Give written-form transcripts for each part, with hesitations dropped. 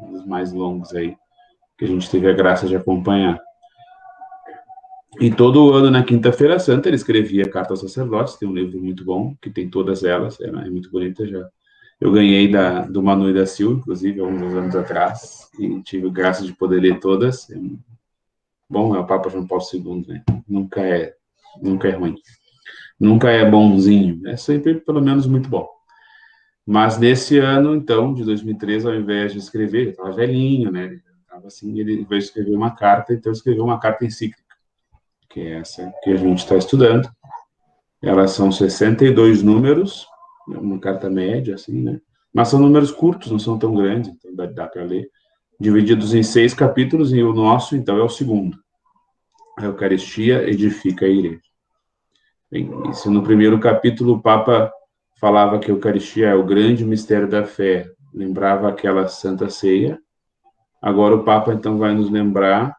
um dos mais longos aí, que a gente teve a graça de acompanhar. E todo ano, na Quinta-feira Santa, ele escrevia Carta aos Sacerdotes, tem um livro muito bom, que tem todas elas, é muito bonita já. Eu ganhei do Manu e da Sil, inclusive, há uns anos atrás, e tive a graça de poder ler todas. Bom, é o Papa João Paulo II, né? Nunca é ruim. Nunca é bonzinho, é sempre, pelo menos, muito bom. Mas nesse ano, então, de 2013, ao invés de escrever, ele estava velhinho, né? Ele estava assim, ele, ao invés de escrever uma carta, então escreveu uma carta encíclica, que é essa que a gente está estudando. Elas são 62 números, uma carta média, assim, né? Mas são números curtos, não são tão grandes, então dá para ler. Divididos em 6 capítulos, e o nosso, então, é o segundo. A Eucaristia edifica a igreja. Bem, isso no primeiro capítulo, o Papa falava que a Eucaristia é o grande mistério da fé, lembrava aquela Santa Ceia. Agora o Papa, então, vai nos lembrar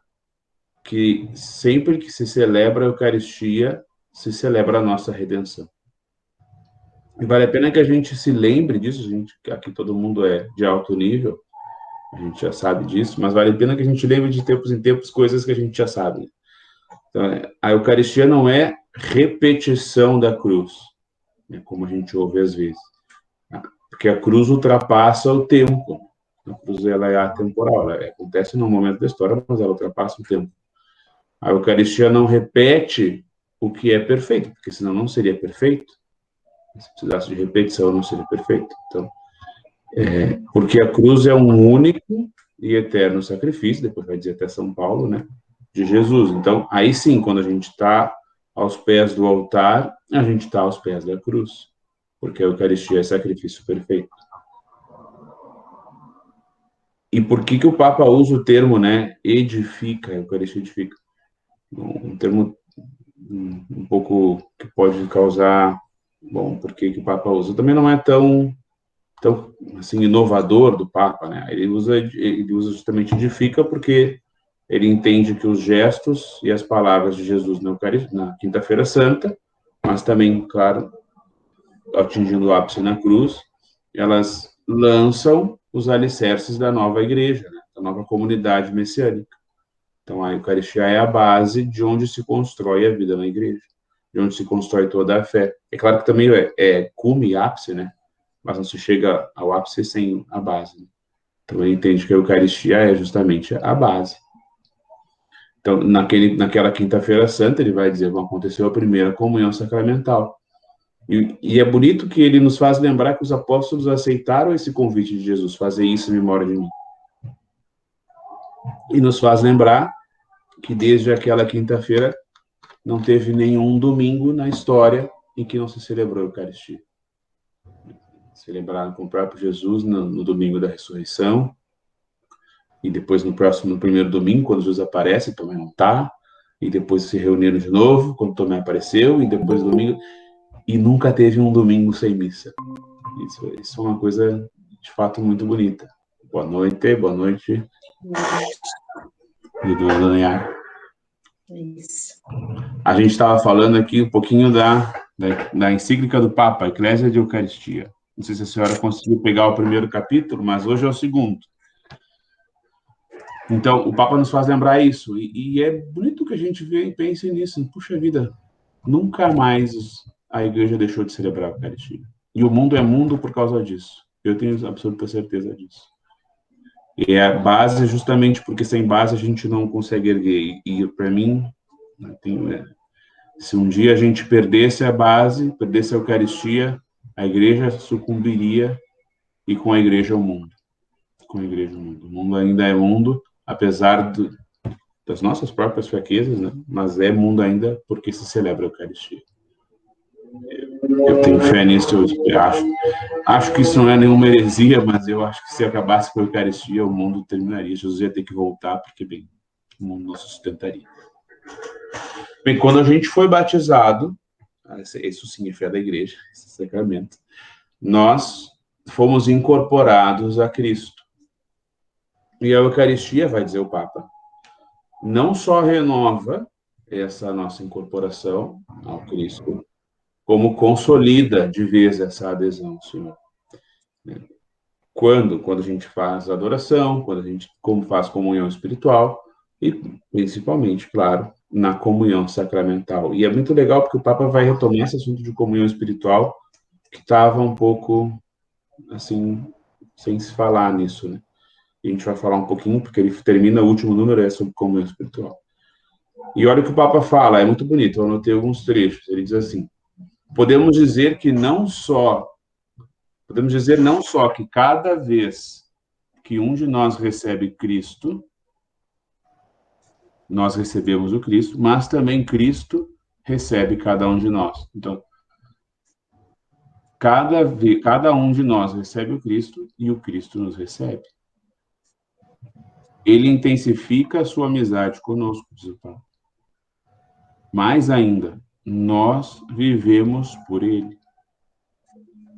que sempre que se celebra a Eucaristia, se celebra a nossa redenção. E vale a pena que a gente se lembre disso, aqui todo mundo é de alto nível, a gente já sabe disso, mas vale a pena que a gente lembre de tempos em tempos coisas que a gente já sabe. Então, a Eucaristia não é repetição da cruz, né, como a gente ouve às vezes, porque a cruz ultrapassa o tempo. A cruz ela é atemporal, ela acontece no momento da história, mas ela ultrapassa o tempo. A Eucaristia não repete o que é perfeito, porque senão não seria perfeito. Se precisasse de repetição, não seria perfeito. Então, porque a cruz é um único e eterno sacrifício, depois vai dizer até São Paulo, né, de Jesus. Então, aí sim, quando a gente está aos pés do altar, a gente está aos pés da cruz, porque a Eucaristia é sacrifício perfeito. E por que o Papa usa o termo, né, edifica, a Eucaristia edifica? Um termo um pouco que pode causar, bom, por que o Papa usa? Também não é tão assim, inovador do Papa, né? Ele usa justamente edifica porque ele entende que os gestos e as palavras de Jesus na Quinta-feira Santa, mas também, claro, atingindo o ápice na cruz, elas lançam os alicerces da nova igreja, né? Da nova comunidade messiânica. Então, a Eucaristia é a base de onde se constrói a vida na igreja, de onde se constrói toda a fé. É claro que também é cume e ápice, né? Mas não se chega ao ápice sem a base, né? Então, ele entende que a Eucaristia é justamente a base. Então, naquela Quinta-feira Santa, ele vai dizer, bom, aconteceu a primeira comunhão sacramental. E é bonito que ele nos faz lembrar que os apóstolos aceitaram esse convite de Jesus, fazer isso em memória de mim. E nos faz lembrar que desde aquela quinta-feira não teve nenhum domingo na história em que não se celebrou a Eucaristia. Celebraram com o próprio Jesus no domingo da ressurreição, e depois no primeiro domingo, quando Jesus aparece, Tomé não está, e depois se reuniram de novo, quando Tomé apareceu, e depois do domingo, e nunca teve um domingo sem missa. Isso é uma coisa, de fato, muito bonita. Boa noite, boa noite. Isso. A gente estava falando aqui um pouquinho da encíclica do Papa, Ecclesia de Eucaristia. Não sei se a senhora conseguiu pegar o primeiro capítulo, mas hoje é o segundo. Então, o Papa nos faz lembrar isso, e é bonito que a gente vê e pense nisso. Puxa vida, nunca mais a igreja deixou de celebrar a Eucaristia. E o mundo é mundo por causa disso. Eu tenho absoluta certeza disso. E é a base justamente porque sem base a gente não consegue erguer. E para mim, se um dia a gente perdesse a base, perdesse a Eucaristia, a igreja sucumbiria, e com a igreja o mundo. Com a igreja o mundo. O mundo ainda é mundo, apesar das nossas próprias fraquezas, né? Mas é mundo ainda porque se celebra a Eucaristia. Eu tenho fé nisso, eu acho que isso não é nenhuma heresia, mas eu acho que se acabasse com a Eucaristia, o mundo terminaria. Jesus ia ter que voltar, porque, bem, o mundo não sustentaria. Bem, quando a gente foi batizado, isso sim é fé da igreja, esse sacramento, nós fomos incorporados a Cristo. E a Eucaristia, vai dizer o Papa, não só renova essa nossa incorporação ao Cristo, como consolida de vez essa adesão, Senhor. Quando a gente faz adoração, quando a gente faz comunhão espiritual e, principalmente, claro, na comunhão sacramental. E é muito legal porque o Papa vai retomar esse assunto de comunhão espiritual que estava um pouco, assim, sem se falar nisso, né? E a gente vai falar um pouquinho, porque ele termina o último número, é sobre comunhão espiritual. E olha o que o Papa fala, é muito bonito, eu anotei alguns trechos. Ele diz assim: podemos dizer não só que cada vez que um de nós recebe Cristo, nós recebemos o Cristo, mas também Cristo recebe cada um de nós. Então, cada um de nós recebe o Cristo e o Cristo nos recebe. Ele intensifica a sua amizade conosco, diz o Papa. Mais ainda, nós vivemos por ele.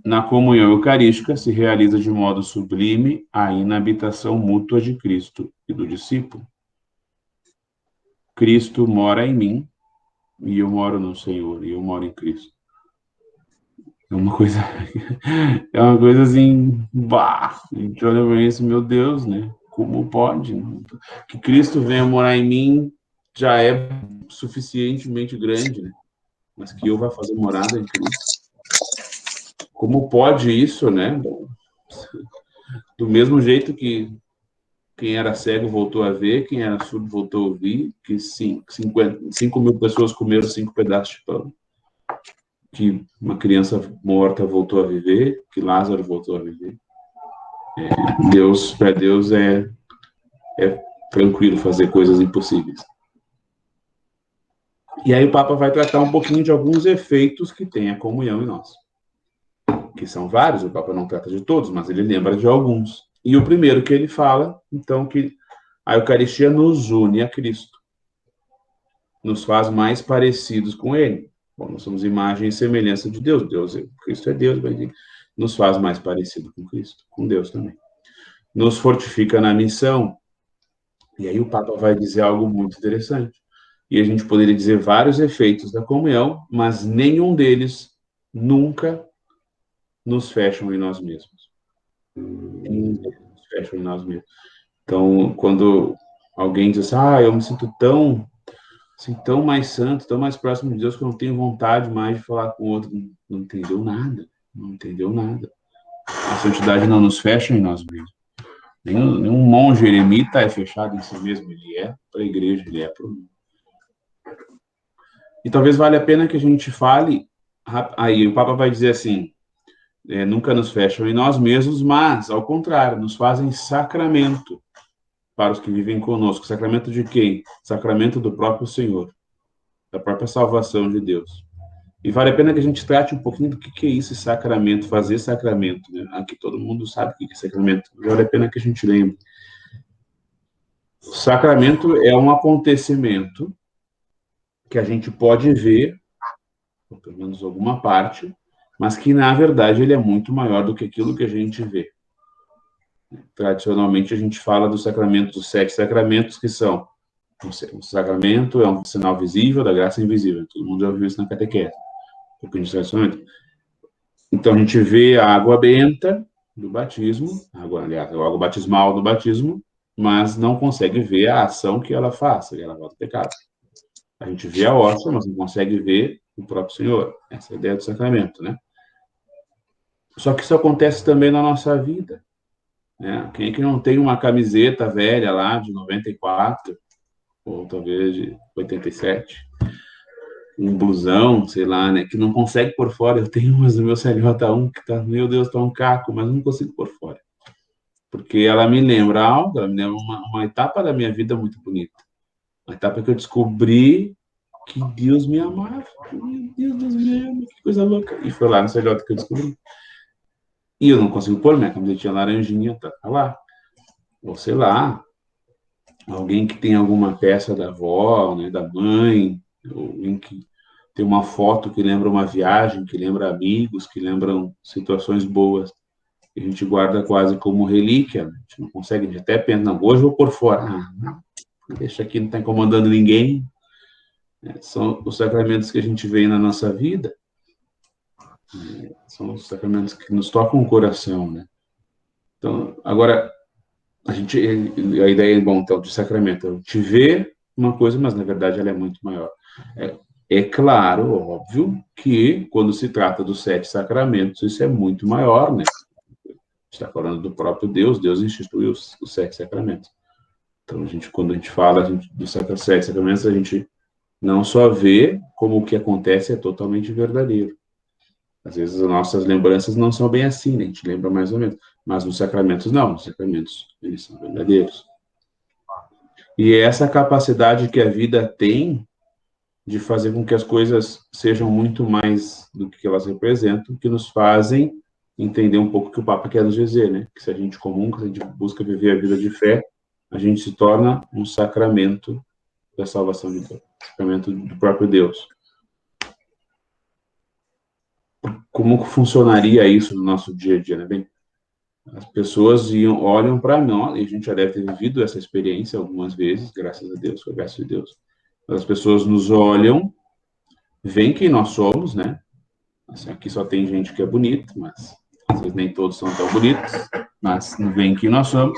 Na comunhão eucarística se realiza de modo sublime a inabitação mútua de Cristo e do discípulo. Cristo mora em mim e eu moro no Senhor e eu moro em Cristo. É uma coisa, é uma coisa assim, bah, a gente olha para isso, meu Deus, né? Como pode? Que Cristo venha morar em mim já é suficientemente grande, né? Mas que eu vá fazer morada em Cristo. Como pode isso, né? Bom, do mesmo jeito que quem era cego voltou a ver, quem era surdo voltou a ouvir, que 5 mil pessoas comeram 5 pedaços de pão, que uma criança morta voltou a viver, que Lázaro voltou a viver. Para Deus é tranquilo fazer coisas impossíveis. E aí o Papa vai tratar um pouquinho de alguns efeitos que tem a comunhão em nós. Que são vários, o Papa não trata de todos, mas ele lembra de alguns. E o primeiro que ele fala, então, que a Eucaristia nos une a Cristo, nos faz mais parecidos com Ele. Bom, nós somos imagem e semelhança de Deus. Cristo é Deus, mas nos faz mais parecido com Cristo, com Deus também. Nos fortifica na missão. E aí o Papa vai dizer algo muito interessante. E a gente poderia dizer vários efeitos da comunhão, mas nenhum deles nunca nos fecham em nós mesmos. Nenhum deles nos fecham em nós mesmos. Então, quando alguém diz assim, eu me sinto tão, assim, tão mais santo, tão mais próximo de Deus, que eu não tenho vontade mais de falar com o outro, não entendeu nada, não entendeu nada. A santidade não nos fecha em nós mesmos. Nenhum monge eremita é fechado em si mesmo, ele é para a igreja, ele é para o mundo. E talvez valha a pena que a gente fale, aí o Papa vai dizer assim, nunca nos fecham em nós mesmos, mas, ao contrário, nos fazem sacramento para os que vivem conosco. Sacramento de quem? Sacramento do próprio Senhor, da própria salvação de Deus. E vale a pena que a gente trate um pouquinho do que é isso, sacramento, fazer sacramento. Né? Aqui todo mundo sabe o que é sacramento. Vale a pena que a gente lembre. O sacramento é um acontecimento que a gente pode ver, ou pelo menos alguma parte, mas que, na verdade, ele é muito maior do que aquilo que a gente vê. Tradicionalmente, a gente fala dos sacramentos, dos 7 sacramentos, que são o sacramento é um sinal visível da graça invisível. Todo mundo já ouviu isso na catequese. Então, a gente vê a água benta do batismo, aliás, a água batismal do batismo, mas não consegue ver a ação que ela faz, que ela lava o pecado. A gente vê a hóstia, mas não consegue ver o próprio Senhor. Essa é a ideia do sacramento, né? Só que isso acontece também na nossa vida. Né? Quem é que não tem uma camiseta velha lá de 94, ou talvez de 87, um blusão, sei lá, né, que não consegue por fora. Eu tenho umas do meu CJ1 que tá, meu Deus, tá um caco, mas não consigo por fora. Porque ela me lembra algo, ela me lembra uma etapa da minha vida muito bonita. Uma etapa que eu descobri que Deus me amava. Meu Deus, Deus me ama, que coisa louca. E foi lá no CJ que eu descobri. E eu não consigo pôr, minha camisetinha laranjinha, tá lá. Ou sei lá, alguém que tem alguma peça da avó, né, da mãe, ou alguém que tem uma foto que lembra uma viagem, que lembra amigos, que lembram situações boas, que a gente guarda quase como relíquia, né? A gente não consegue, a gente até pensa, não, hoje eu vou por fora. Não, deixa aqui, não está incomodando ninguém. São os sacramentos que a gente vê na nossa vida, são os sacramentos que nos tocam o coração, né? Então, agora, a ideia, bom, então, de sacramento, a gente vê uma coisa, mas na verdade ela é muito maior. É claro, óbvio, que quando se trata dos 7 sacramentos, isso é muito maior, né? A gente está falando do próprio Deus, Deus instituiu os 7 sacramentos. Então, quando a gente fala dos 7 sacramentos, a gente não só vê como o que acontece é totalmente verdadeiro. Às vezes as nossas lembranças não são bem assim, né? A gente lembra mais ou menos. Mas nos sacramentos, não. Os sacramentos, eles são verdadeiros. E é essa capacidade que a vida tem de fazer com que as coisas sejam muito mais do que elas representam, que nos fazem entender um pouco o que o Papa quer nos dizer, né? Que se a gente comunga, se a gente busca viver a vida de fé, a gente se torna um sacramento da salvação de Deus, sacramento do próprio Deus. Como funcionaria isso no nosso dia a dia, né? Bem, as pessoas olham para nós, e a gente já deve ter vivido essa experiência algumas vezes, graças a Deus, foi graças a Deus. As pessoas nos olham, veem quem nós somos, né? Assim, aqui só tem gente que é bonita, mas às vezes nem todos são tão bonitos, mas veem quem nós somos,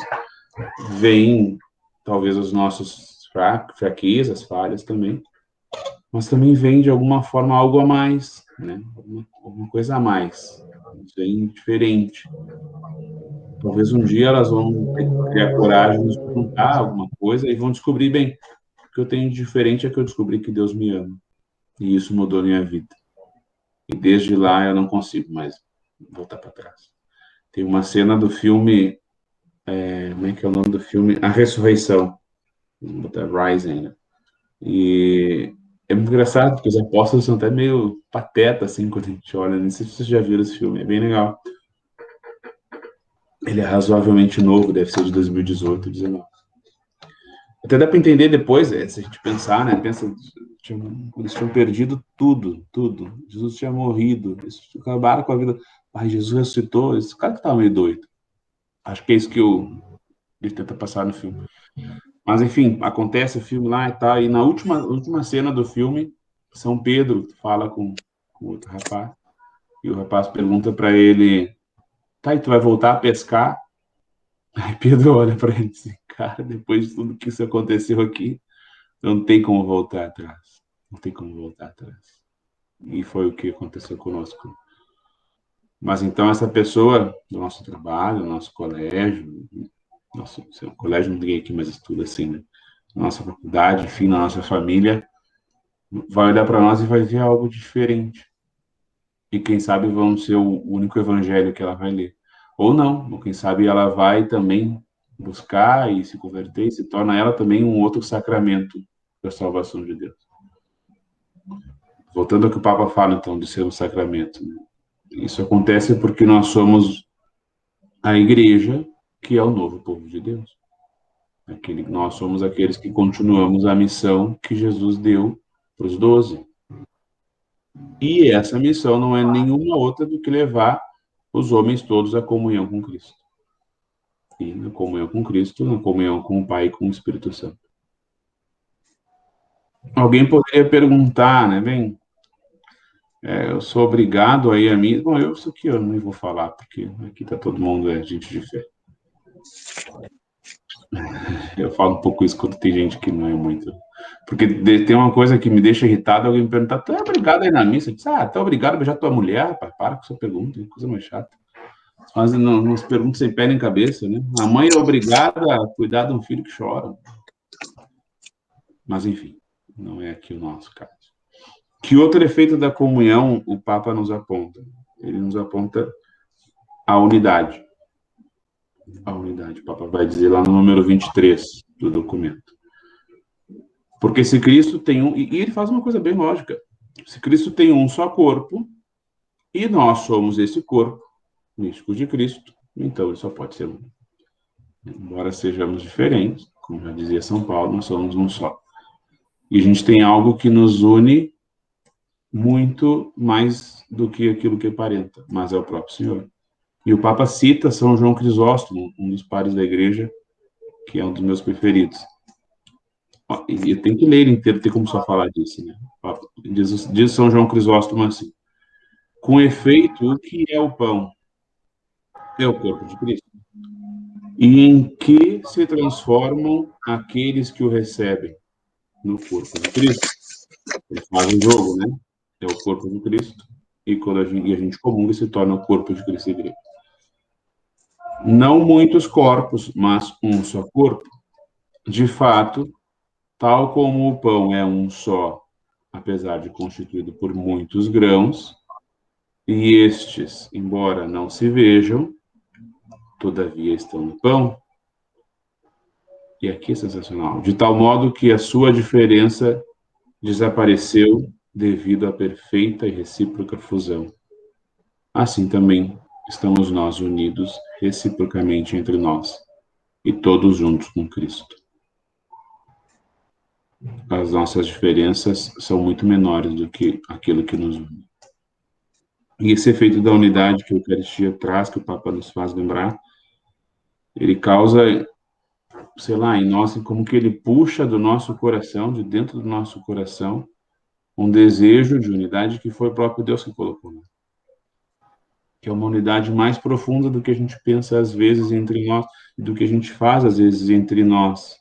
veem talvez os nossos fraquezas, falhas também, mas também vem de alguma forma algo a mais, né? Alguma coisa a mais, bem diferente. Talvez um dia elas vão criar coragem de nos perguntar alguma coisa e vão descobrir, bem, o que eu tenho de diferente é que eu descobri que Deus me ama. E isso mudou a minha vida. E desde lá eu não consigo mais voltar para trás. Tem uma cena do filme, como é que é o nome do filme? A Ressurreição. Vou botar Rising, né? E é muito engraçado, porque os apóstolos são até meio pateta, assim, quando a gente olha. Não sei se vocês já viram esse filme, é bem legal. Ele é razoavelmente novo, deve ser de 2018, 19. Até dá para entender depois, se a gente pensar, né? Pensa, eles tinham perdido tudo, tudo. Jesus tinha morrido, eles acabaram com a vida. Ai, Jesus ressuscitou, esse cara que estava meio doido. Acho que é isso que ele tenta passar no filme. Mas, enfim, acontece o filme lá e tal, e na última cena do filme, São Pedro fala com outro rapaz, e o rapaz pergunta para ele, tá, e tu vai voltar a pescar? Aí Pedro olha para ele assim, cara, depois de tudo que isso aconteceu aqui, não tem como voltar atrás. Não tem como voltar atrás. E foi o que aconteceu conosco. Mas então essa pessoa do nosso trabalho, do nosso colégio, nosso seu colégio ninguém aqui mais estuda assim, né? Nossa faculdade, enfim, na nossa família, vai olhar para nós e vai ver algo diferente. E quem sabe vamos ser o único evangelho que ela vai ler. Ou não, ou quem sabe ela vai também buscar e se converter e se torna ela também um outro sacramento da salvação de Deus. Voltando ao que o Papa fala, então, de ser um sacramento. Né? Isso acontece porque nós somos a igreja, que é o novo povo de Deus. Nós somos aqueles que continuamos a missão que Jesus deu para os 12. E essa missão não é nenhuma outra do que levar os homens todos à comunhão com Cristo. E na comunhão com Cristo, na comunhão com o Pai e com o Espírito Santo. Alguém poderia perguntar, né, bem, eu sou obrigado a ir a mim. Bom, isso aqui eu não vou falar, porque aqui está todo mundo, é gente de fé. Eu falo um pouco isso quando tem gente que não é muito. Porque tem uma coisa que me deixa irritado, alguém me perguntar, tu é obrigado a ir na missa? Eu disse, tá obrigado a beijar tua mulher? Pai, para com essa pergunta, coisa mais chata. Mas não se pergunta sem pé nem cabeça, né? A mãe é obrigada a cuidar de um filho que chora. Mas, enfim, não é aqui o nosso caso. Que outro efeito da comunhão o Papa nos aponta? Ele nos aponta a unidade. A unidade, o Papa vai dizer lá no número 23 do documento. Porque se Cristo tem um. E ele faz uma coisa bem lógica. Se Cristo tem um só corpo, e nós somos esse corpo, místico de Cristo, então ele só pode ser um. Embora sejamos diferentes, como já dizia São Paulo, nós somos um só. E a gente tem algo que nos une muito mais do que aquilo que aparenta, mas é o próprio Senhor. E o Papa cita São João Crisóstomo, um dos pares da Igreja, que é um dos meus preferidos. E eu tenho que ler ele inteiro, tem como só falar disso, né? Diz São João Crisóstomo assim: com efeito, o que é o pão? É o corpo de Cristo. E em que se transformam aqueles que o recebem? No corpo de Cristo. Ele faz o jogo, né? É o corpo de Cristo. E quando a gente comunga, se torna o corpo de Cristo e igreja. Não muitos corpos, mas um só corpo. De fato, tal como o pão é um só, apesar de constituído por muitos grãos, e estes, embora não se vejam, todavia estão no pão. E aqui é sensacional. De tal modo que a sua diferença desapareceu devido à perfeita e recíproca fusão. Assim também estamos nós unidos reciprocamente entre nós e todos juntos com Cristo. As nossas diferenças são muito menores do que aquilo que nos une. E esse efeito da unidade que a Eucaristia traz, que o Papa nos faz lembrar, ele causa, sei lá, em nós, como que ele puxa do nosso coração, de dentro do nosso coração, um desejo de unidade que foi o próprio Deus que colocou. Que é uma unidade mais profunda do que a gente pensa às vezes entre nós, e do que a gente faz às vezes entre nós,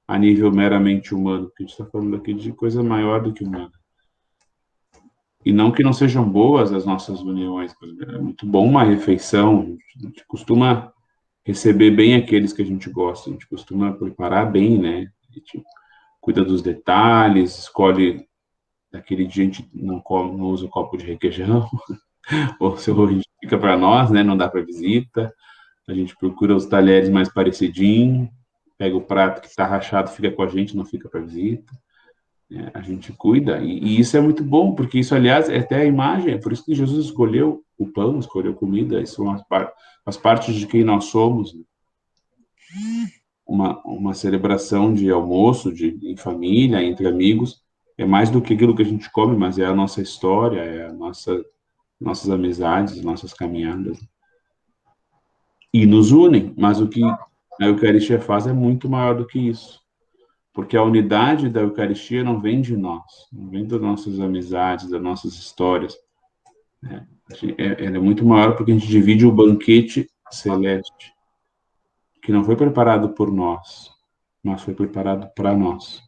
a nível meramente humano, porque a gente está falando aqui de coisa maior do que humana. E não que não sejam boas as nossas uniões, é muito bom uma refeição, a gente costuma receber bem aqueles que a gente gosta, a gente costuma preparar bem, né? A gente cuida dos detalhes, escolhe daquele dia a gente não, come, não usa o copo de requeijão, ou se fica para nós, né? Não dá para visita. A gente procura os talheres mais parecidinhos, pega o prato que está rachado, fica com a gente, não fica para visita. A gente cuida, e isso é muito bom, porque isso, aliás, é até a imagem, é por isso que Jesus escolheu o pão, escolheu comida, isso faz parte de quem nós somos. Né? Uma celebração de almoço, em família, entre amigos, é mais do que aquilo que a gente come, mas é a nossa história, é nossas amizades, nossas caminhadas. E nos unem, mas o que a Eucaristia faz é muito maior do que isso. Porque a unidade da Eucaristia não vem de nós, não vem das nossas amizades, das nossas histórias. Né? Ela é muito maior porque a gente divide o banquete celeste, que não foi preparado por nós, mas foi preparado para nós,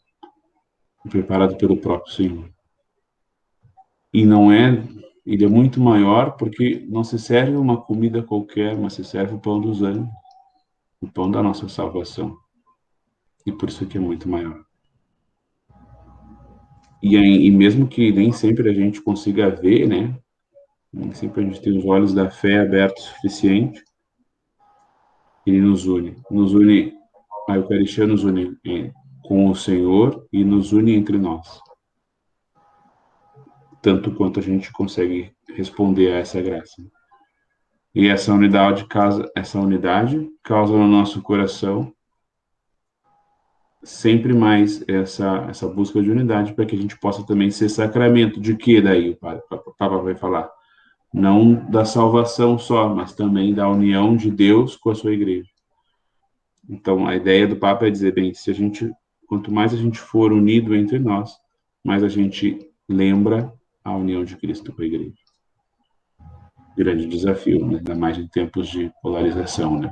preparado pelo próprio Senhor. E não é, ele é muito maior porque não se serve uma comida qualquer, mas se serve o pão dos anjos, o pão da nossa salvação. E por isso que é muito maior. E mesmo que nem sempre a gente consiga ver, né? Nem sempre a gente tem os olhos da fé abertos o suficiente, ele nos une. Nos une, a Eucaristia nos une com o Senhor e nos une entre nós. Tanto quanto a gente consegue responder a essa graça. E essa unidade causa no nosso coração sempre mais essa busca de unidade para que a gente possa também ser sacramento. De que daí o Papa vai falar? Não da salvação só, mas também da união de Deus com a sua igreja. Então, a ideia do Papa é dizer, bem, quanto mais a gente for unido entre nós, mais a gente lembra a união de Cristo com a igreja. Grande desafio, né? Ainda mais em tempos de polarização, né?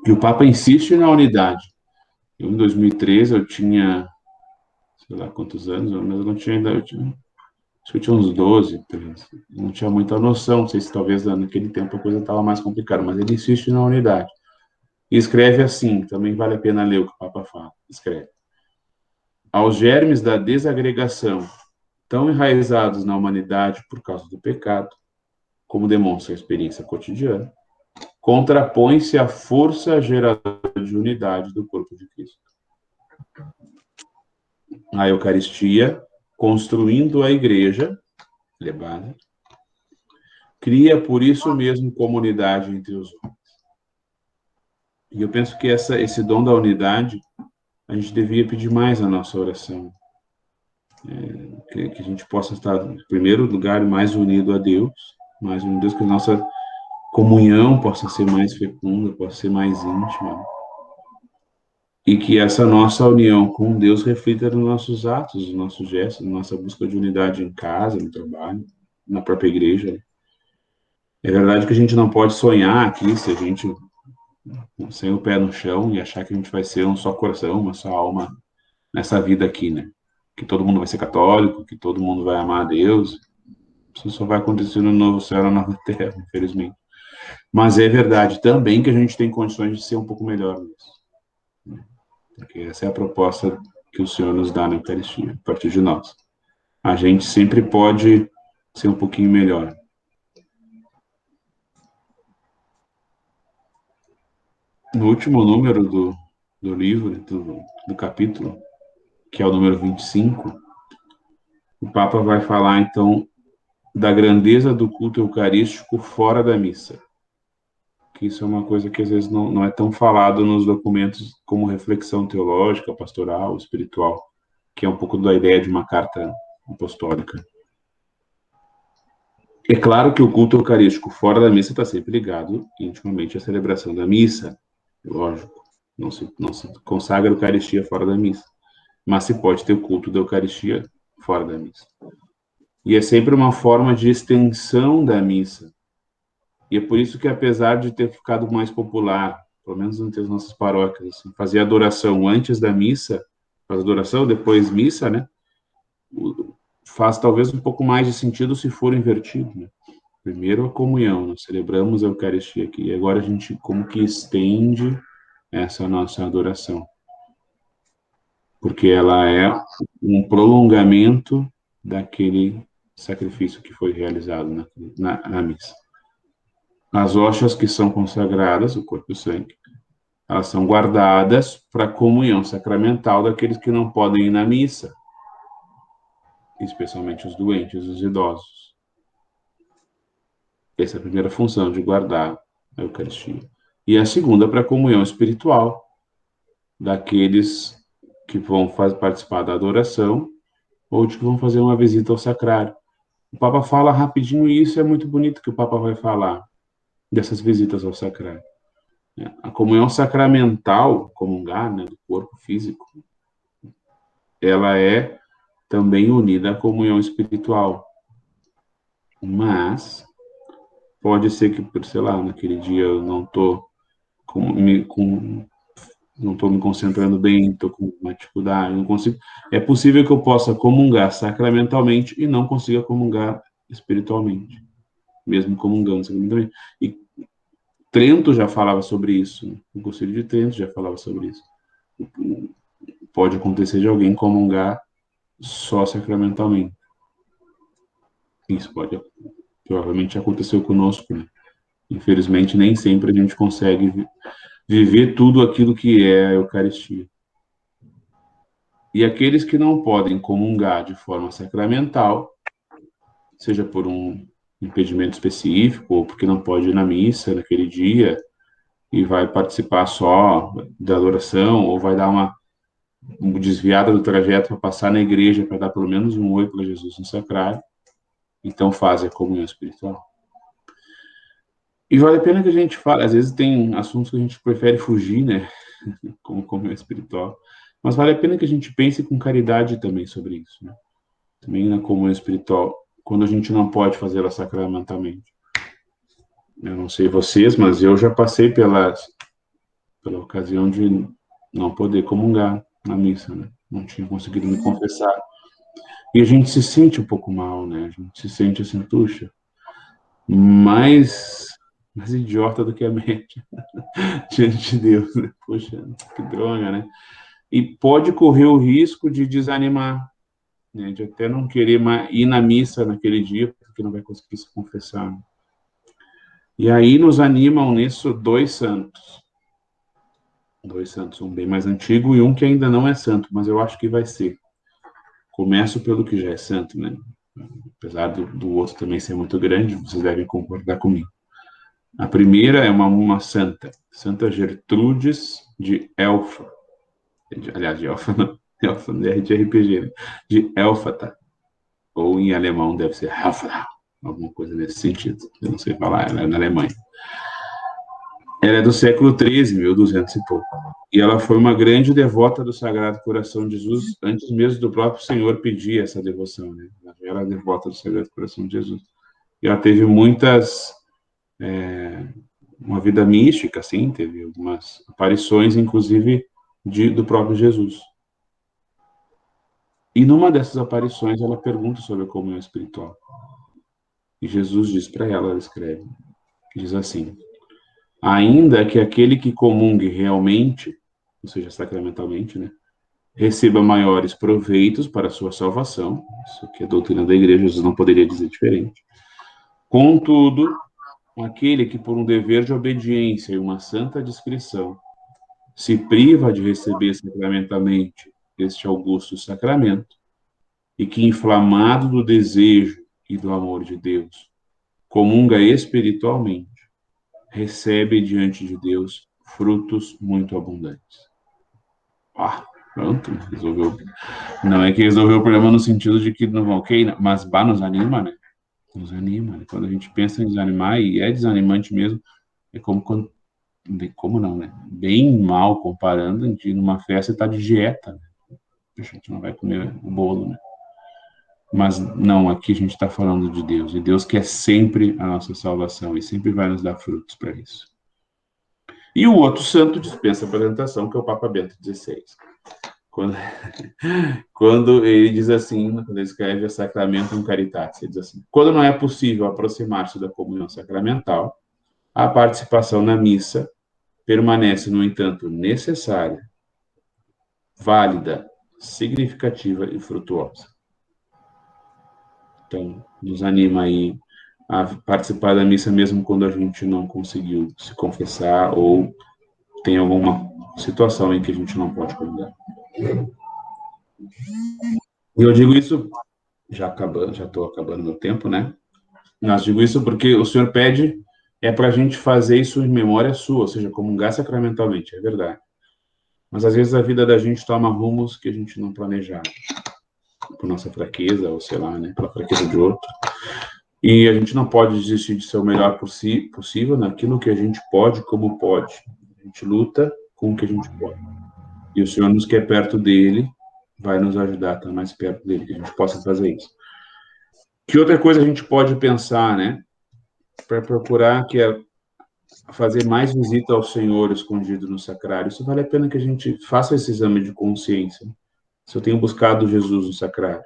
E o Papa insiste na unidade. Em 2013, eu tinha, sei lá quantos anos, mas eu não tinha ainda, acho que eu tinha uns 12, 13. Eu não tinha muita noção, não sei se talvez naquele tempo a coisa estava mais complicada, mas ele insiste na unidade. E escreve assim, também vale a pena ler o que o Papa fala. Escreve. Aos germes da desagregação, tão enraizados na humanidade por causa do pecado, como demonstra a experiência cotidiana, contrapõe-se a força geradora de unidade do corpo de Cristo. A Eucaristia, construindo a igreja, cria por isso mesmo comunidade entre os homens. E eu penso que esse dom da unidade, a gente devia pedir mais na nossa oração. Que a gente possa estar, em primeiro lugar, mais unido a Deus, mais unido a Deus, que a nossa comunhão possa ser mais fecunda, possa ser mais íntima. E que essa nossa união com Deus reflita nos nossos atos, nos nossos gestos, na nossa busca de unidade em casa, no trabalho, na própria igreja. É verdade que a gente não pode sonhar aqui, se a gente sem o pé no chão e achar que a gente vai ser um só coração, uma só alma nessa vida aqui, né? Que todo mundo vai ser católico, que todo mundo vai amar a Deus. Isso só vai acontecer no novo céu e na nova terra, infelizmente. Mas é verdade também que a gente tem condições de ser um pouco melhor nisso. Porque essa é a proposta que o Senhor nos dá na Eucaristia, a partir de nós. A gente sempre pode ser um pouquinho melhor. No último número do livro, do capítulo, que é o número 25, o Papa vai falar, então, da grandeza do culto eucarístico fora da missa. Que isso é uma coisa que às vezes não é tão falado nos documentos como reflexão teológica, pastoral, espiritual, que é um pouco da ideia de uma carta apostólica. É claro que o culto eucarístico fora da missa está sempre ligado intimamente à celebração da missa, lógico. Não se consagra a Eucaristia fora da missa, mas se pode ter o culto da Eucaristia fora da missa. E é sempre uma forma de extensão da missa. E é por isso que, apesar de ter ficado mais popular, pelo menos entre as nossas paróquias, assim, fazer adoração antes da missa, faz adoração, depois missa, né? Faz talvez um pouco mais de sentido se for invertido, né? Primeiro a comunhão, nós celebramos a Eucaristia aqui, e agora a gente como que estende essa nossa adoração, porque ela é um prolongamento daquele sacrifício que foi realizado na missa. As hóstias que são consagradas, o corpo e o sangue, elas são guardadas para a comunhão sacramental daqueles que não podem ir na missa, especialmente os doentes, os idosos. Essa é a primeira função de guardar a Eucaristia. E a segunda para a comunhão espiritual daqueles que vão participar da adoração ou de que vão fazer uma visita ao sacrário. O Papa fala rapidinho e isso é muito bonito que o Papa vai falar dessas visitas ao sacrário. A comunhão sacramental, comungar, né, do corpo físico, ela é também unida à comunhão espiritual. Mas pode ser que, sei lá, naquele dia eu não estou não estou me concentrando bem, estou com uma dificuldade, não consigo. É possível que eu possa comungar sacramentalmente e não consiga comungar espiritualmente, mesmo comungando sacramentalmente. E Trento já falava sobre isso, né? O Concílio de Trento já falava sobre isso. Pode acontecer de alguém comungar só sacramentalmente. Isso pode, provavelmente aconteceu conosco, né? Infelizmente, nem sempre a gente consegue viver tudo aquilo que é a Eucaristia. E aqueles que não podem comungar de forma sacramental, seja por um impedimento específico, ou porque não pode ir na missa naquele dia, e vai participar só da adoração, ou vai dar uma desviada do trajeto para passar na igreja, para dar pelo menos um oi para Jesus no sacrário, então faz a comunhão espiritual. E vale a pena que a gente fale, às vezes tem assuntos que a gente prefere fugir, né, como comunhão espiritual, mas vale a pena que a gente pense com caridade também sobre isso, né? Também na comunhão espiritual, quando a gente não pode fazê-la sacramentalmente. Eu não sei vocês, mas eu já passei pela ocasião de não poder comungar na missa, né? Não tinha conseguido me confessar. E a gente se sente um pouco mal, né? A gente se sente assim, puxa, mais idiota do que a média diante de Deus, né? Poxa, que droga, né? E pode correr o risco de desanimar, né? De até não querer ir na missa naquele dia, porque não vai conseguir se confessar. E aí nos animam nisso dois santos, um bem mais antigo e um que ainda não é santo, mas eu acho que vai ser. Começo pelo que já é santo, né? Apesar do outro também ser muito grande, vocês devem concordar comigo. A primeira é uma santa, Santa Gertrudes de Elfa. Aliás, de Elfa não, Elfa não é de RPG, né? De Elfata. Ou em alemão deve ser Elfa, alguma coisa nesse sentido. Eu não sei falar, ela é na Alemanha. Ela é do século XIII, 1200 e pouco. E ela foi uma grande devota do Sagrado Coração de Jesus, antes mesmo do próprio Senhor pedir essa devoção, né? Ela era devota do Sagrado Coração de Jesus. E ela teve muitas uma vida mística, assim, teve algumas aparições, inclusive, do próprio Jesus. E numa dessas aparições, ela pergunta sobre a comunhão espiritual. E Jesus diz para ela, ela escreve, diz assim: ainda que aquele que comungue realmente, ou seja, sacramentalmente, né, receba maiores proveitos para a sua salvação, isso aqui é a doutrina da igreja, Jesus não poderia dizer diferente. Contudo, aquele que por um dever de obediência e uma santa discrição se priva de receber sacramentalmente este augusto sacramento, e que, inflamado do desejo e do amor de Deus, comunga espiritualmente, recebe diante de Deus frutos muito abundantes. Ah, pronto, resolveu. Não é que resolveu o problema no sentido de que não ok, mas nos anima, né? Nos anima. Né? Quando a gente pensa em desanimar, e é desanimante mesmo, é como quando. Como não, né? Bem mal comparando, a gente ir numa festa e tá de dieta, né? A gente não vai comer o bolo, né? Mas não, aqui a gente está falando de Deus, e Deus quer sempre a nossa salvação e sempre vai nos dar frutos para isso. E o outro santo dispensa a apresentação, que é o Papa Bento XVI. Quando, quando ele diz assim, quando ele escreve o Sacramentum Caritatis, ele diz assim: quando não é possível aproximar-se da comunhão sacramental, a participação na missa permanece, no entanto, necessária, válida, significativa e frutuosa. Então, nos anima aí a participar da missa mesmo quando a gente não conseguiu se confessar ou tem alguma situação em que a gente não pode comungar. E eu digo isso, já estou acabando meu tempo, né? Mas digo isso porque o Senhor pede para a gente fazer isso em memória sua, ou seja, comungar sacramentalmente, é verdade. Mas às vezes a vida da gente toma rumos que a gente não planejava, por nossa fraqueza, ou sei lá, né, pela fraqueza de outro. E a gente não pode desistir de ser o melhor possível naquilo que a gente pode, como pode. A gente luta com o que a gente pode. E o Senhor nos quer perto dele, vai nos ajudar a estar mais perto dele, que a gente possa fazer isso. Que outra coisa a gente pode pensar, né? Para procurar que é fazer mais visita ao Senhor escondido no sacrário. Isso vale a pena que a gente faça esse exame de consciência. Se eu tenho buscado Jesus no sacrário.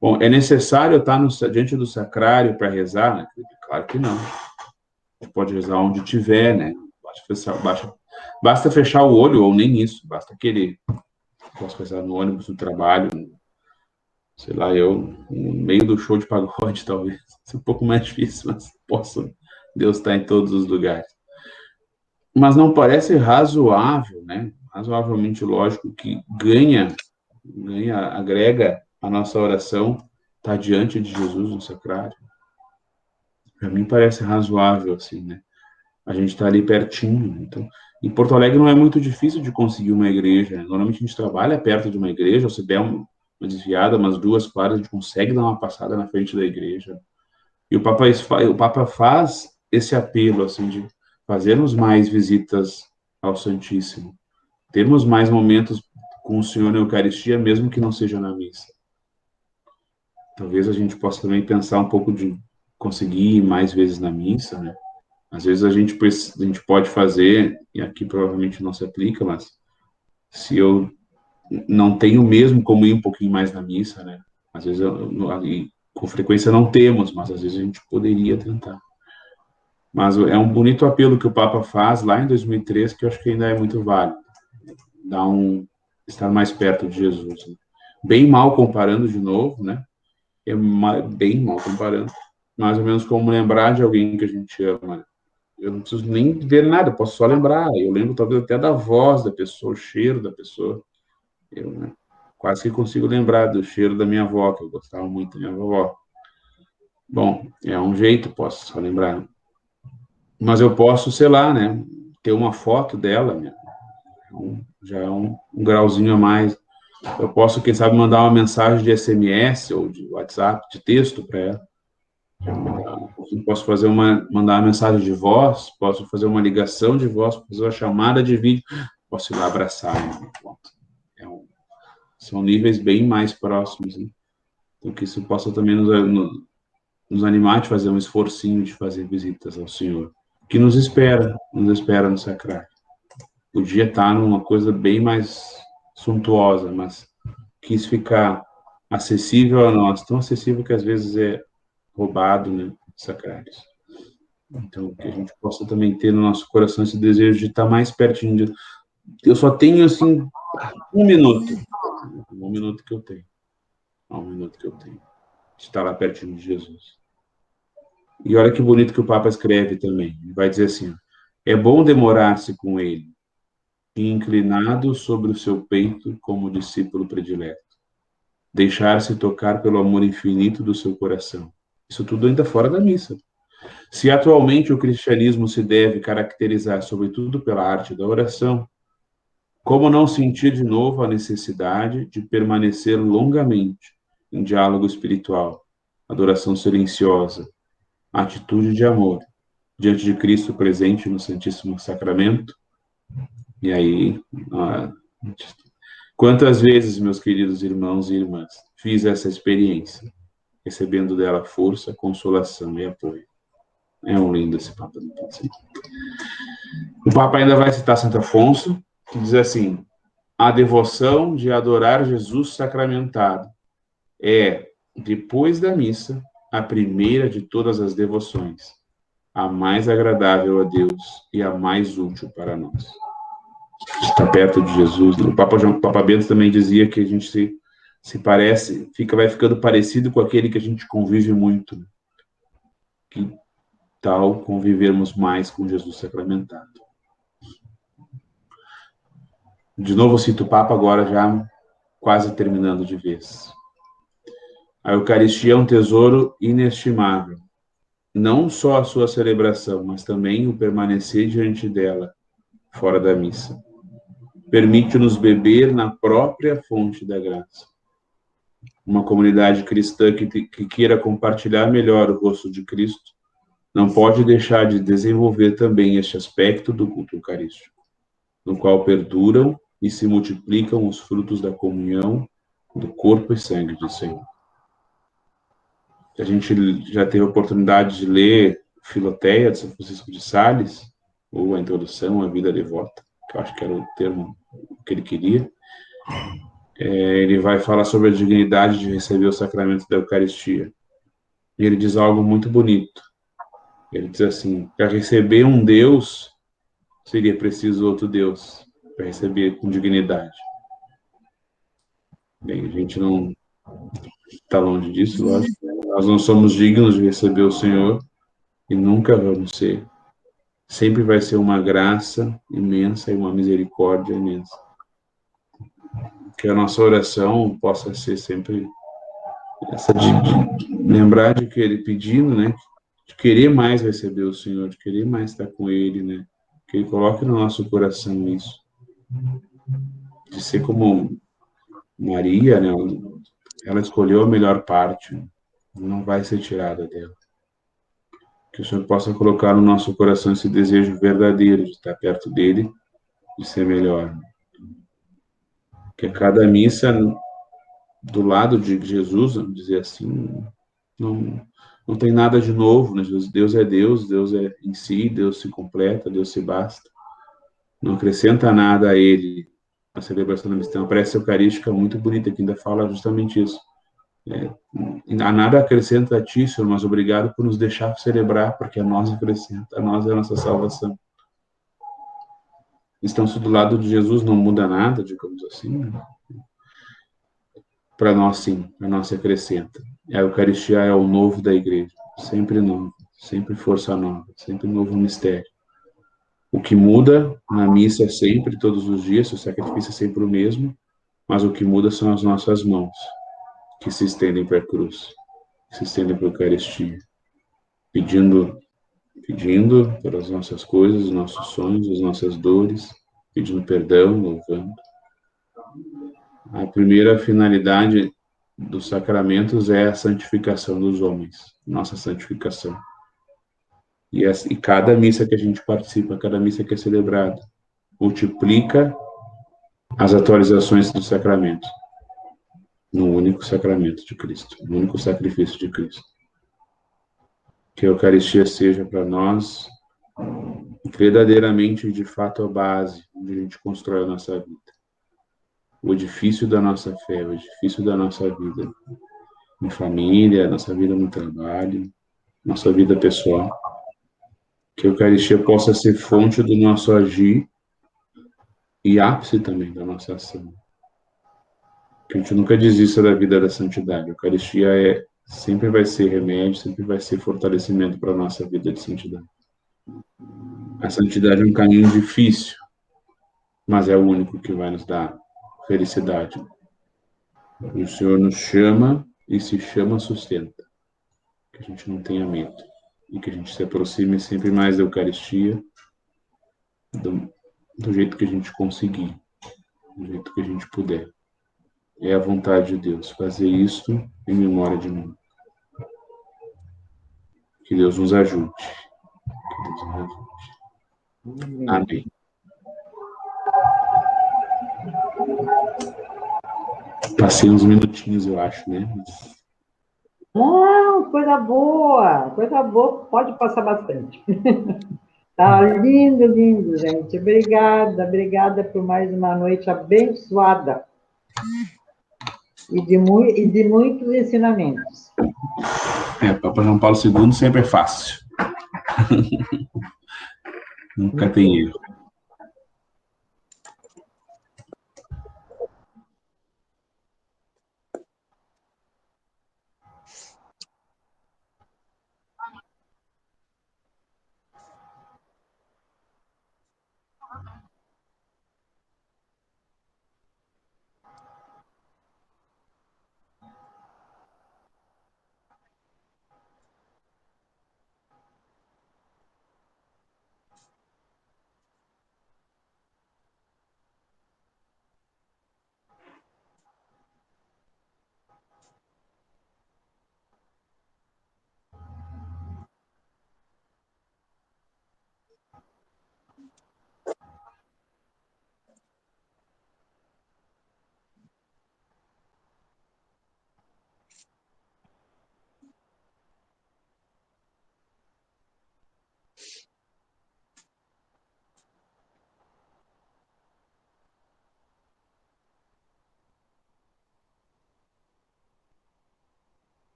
Bom, é necessário estar diante do sacrário para rezar? Né? Claro que não. Você pode rezar onde tiver, né? Basta fechar o olho, ou nem isso, basta querer. Posso rezar no ônibus do trabalho, sei lá, eu, no meio do show de pagode, talvez. É um pouco mais difícil, mas posso. Deus está em todos os lugares. Mas não parece razoável, né? Razoavelmente lógico que agrega a nossa oração estar diante de Jesus no sacrário. Para mim parece razoável, assim, né? A gente está ali pertinho. Né? Então, em Porto Alegre não é muito difícil de conseguir uma igreja. Né? Normalmente a gente trabalha perto de uma igreja, ou se der uma desviada, umas 2 quadras, a gente consegue dar uma passada na frente da igreja. E o Papa faz esse apelo, assim, de fazermos mais visitas ao Santíssimo, termos mais momentos com o Senhor na Eucaristia, mesmo que não seja na missa. Talvez a gente possa também pensar um pouco de conseguir ir mais vezes na missa, né? Às vezes a gente pode fazer, e aqui provavelmente não se aplica, mas se eu não tenho mesmo como ir um pouquinho mais na missa, né? Às vezes, com frequência não temos, mas às vezes a gente poderia tentar. Mas é um bonito apelo que o Papa faz lá em 2003, que eu acho que ainda é muito válido. Estar mais perto de Jesus. Né? Bem mal comparando de novo, né? Bem mal comparando. Mais ou menos como lembrar de alguém que a gente ama. Né? Eu não preciso nem ver nada, eu posso só lembrar. Eu lembro talvez até da voz da pessoa, o cheiro da pessoa. Eu, né, quase que consigo lembrar do cheiro da minha avó, que eu gostava muito da minha avó. Bom, é um jeito, posso só lembrar. Mas eu posso, sei lá, né, ter uma foto dela, né, já é um grauzinho a mais. Eu posso, quem sabe, mandar uma mensagem de SMS ou de WhatsApp, de texto para ela. Eu posso mandar uma mensagem de voz, posso fazer uma ligação de voz, posso fazer uma chamada de vídeo, posso ir lá abraçar. Né? São níveis bem mais próximos, né? Então, que isso possa também nos animar de fazer um esforcinho de fazer visitas ao Senhor. que nos espera no sacrário. Podia estar numa coisa bem mais suntuosa, mas quis ficar acessível a nós, tão acessível que às vezes é roubado, né, sacrários. Então, que a gente possa também ter no nosso coração esse desejo de estar mais pertinho de... Eu só tenho, assim, um minuto que eu tenho, um minuto que eu tenho, de estar lá pertinho de Jesus. E olha que bonito que o Papa escreve também. Ele vai dizer assim: é bom demorar-se com ele, inclinado sobre o seu peito como discípulo predileto, deixar-se tocar pelo amor infinito do seu coração. Isso tudo ainda fora da missa. Se atualmente o cristianismo se deve caracterizar sobretudo pela arte da oração, como não sentir de novo a necessidade de permanecer longamente em diálogo espiritual, adoração silenciosa, atitude de amor, diante de Cristo presente no Santíssimo Sacramento? E aí, ah, quantas vezes, meus queridos irmãos e irmãs, fiz essa experiência, recebendo dela força, consolação e apoio. É um lindo esse Papa. O Papa ainda vai citar Santo Afonso, que diz assim: a devoção de adorar Jesus sacramentado é, depois da missa, a primeira de todas as devoções, a mais agradável a Deus e a mais útil para nós. Está perto de Jesus. O Papa Bento também dizia que a gente se parece, vai ficando parecido com aquele que a gente convive muito. Que tal convivermos mais com Jesus sacramentado? De novo cito o Papa, agora já quase terminando de vez. A Eucaristia é um tesouro inestimável. Não só a sua celebração, mas também o permanecer diante dela, fora da missa. Permite-nos beber na própria fonte da graça. Uma comunidade cristã que queira compartilhar melhor o rosto de Cristo não pode deixar de desenvolver também este aspecto do culto eucarístico, no qual perduram e se multiplicam os frutos da comunhão do corpo e sangue do Senhor. A gente já teve a oportunidade de ler Filoteia, de São Francisco de Sales, ou a introdução à vida devota, que eu acho que era o termo que ele queria. Ele vai falar sobre a dignidade de receber o sacramento da Eucaristia. E ele diz algo muito bonito. Ele diz assim: para receber um Deus, seria preciso outro Deus, para receber com dignidade. Bem, a gente não está longe disso, lógico. Nós não somos dignos de receber o Senhor e nunca vamos ser. Sempre vai ser uma graça imensa e uma misericórdia imensa. Que a nossa oração possa ser sempre essa de lembrar de que ele pedindo, né, de querer mais receber o Senhor, de querer mais estar com ele, né, que ele coloque no nosso coração isso, de ser como Maria, né, ela escolheu a melhor parte, não vai ser tirada dela. Que o Senhor possa colocar no nosso coração esse desejo verdadeiro de estar perto dele, de ser melhor. Que a cada missa, do lado de Jesus, vamos dizer assim, não tem nada de novo, né? Deus é Deus, Deus é em si, Deus se completa, Deus se basta. Não acrescenta nada a ele a celebração da missa. Tem uma prece eucarística muito bonita que ainda fala justamente isso. A nada acrescenta a ti, Senhor, mas obrigado por nos deixar celebrar, porque a nós acrescenta, a nós é a nossa salvação. Estão-se do lado de Jesus, não muda nada, digamos assim, né? Para nós, sim, a nossa acrescenta. A Eucaristia é o novo da igreja, sempre novo, sempre força nova, sempre novo mistério. O que muda na missa é sempre, todos os dias, o sacrifício é sempre o mesmo, mas o que muda são as nossas mãos, que se estendem para a cruz, que se estendem para a Eucaristia, pedindo pelas nossas coisas, os nossos sonhos, as nossas dores, pedindo perdão, louvando. A primeira finalidade dos sacramentos é a santificação dos homens, nossa santificação. E cada missa que a gente participa, cada missa que é celebrada, multiplica as atualizações do sacramento, no único sacramento de Cristo, no único sacrifício de Cristo. Que a Eucaristia seja para nós verdadeiramente, de fato, a base onde a gente constrói a nossa vida. O edifício da nossa fé, o edifício da nossa vida em família, nossa vida no trabalho, nossa vida pessoal. Que a Eucaristia possa ser fonte do nosso agir e ápice também da nossa ação. Que a gente nunca desista da vida da santidade. A Eucaristia sempre vai ser remédio, sempre vai ser fortalecimento para a nossa vida de santidade. A santidade é um caminho difícil, mas é o único que vai nos dar felicidade. E o Senhor nos chama e se chama sustenta. Que a gente não tenha medo e que a gente se aproxime sempre mais da Eucaristia, do, do jeito que a gente conseguir, do jeito que a gente puder. É a vontade de Deus fazer isto em memória de mim. Que Deus nos ajude. Que Deus nos ajude. Amém. Passei uns minutinhos, eu acho, né? Não, coisa boa, pode passar bastante. Tá lindo, lindo, gente. Obrigada, obrigada por mais uma noite abençoada e de muitos ensinamentos. Papa João Paulo II sempre é fácil. Nunca Muito tem bom. erro.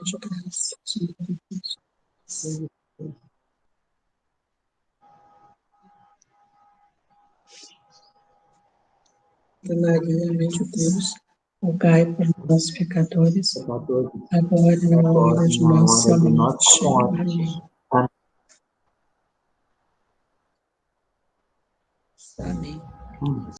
de graça, Maria, Mãe de Deus, rogai por nós, pecadores, agora e na hora de nossa morte. Amém. Amém.